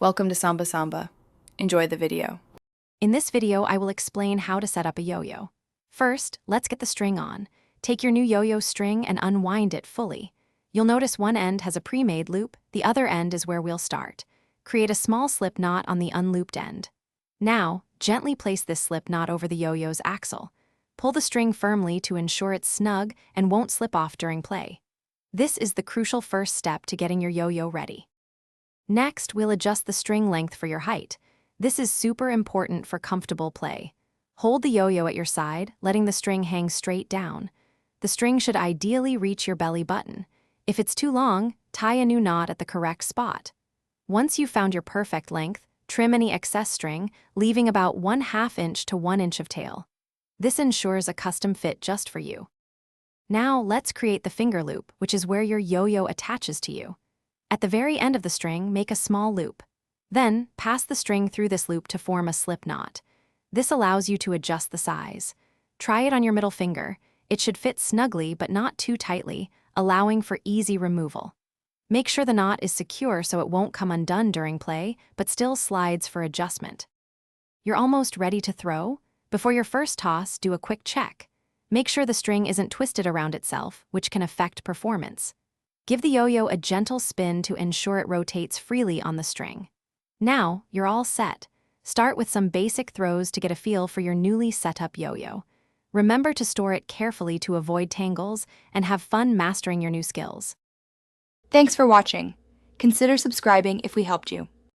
Welcome to Samba Samba. Enjoy the video. In this video, I will explain how to set up a yo-yo. First, let's get the string on. Take your new yo-yo string and unwind it fully. You'll notice one end has a pre-made loop, the other end is where we'll start. Create a small slip knot on the unlooped end. Now, gently place this slip knot over the yo-yo's axle. Pull the string firmly to ensure it's snug and won't slip off during play. This is the crucial first step to getting your yo-yo ready. Next, we'll adjust the string length for your height. This is super important for comfortable play. Hold the yo-yo at your side, letting the string hang straight down. The string should ideally reach your belly button. If it's too long, tie a new knot at the correct spot. Once you've found your perfect length, trim any excess string, leaving about 1/2 inch to 1 inch of tail. This ensures a custom fit just for you. Now, let's create the finger loop, which is where your yo-yo attaches to you. At the very end of the string, make a small loop. Then, pass the string through this loop to form a slip knot. This allows you to adjust the size. Try it on your middle finger. It should fit snugly but not too tightly, allowing for easy removal. Make sure the knot is secure so it won't come undone during play, but still slides for adjustment. You're almost ready to throw? Before your first toss, do a quick check. Make sure the string isn't twisted around itself, which can affect performance. Give the yo-yo a gentle spin to ensure it rotates freely on the string. Now, you're all set. Start with some basic throws to get a feel for your newly set up yo-yo. Remember to store it carefully to avoid tangles and have fun mastering your new skills. Thanks for watching. Consider subscribing if we helped you.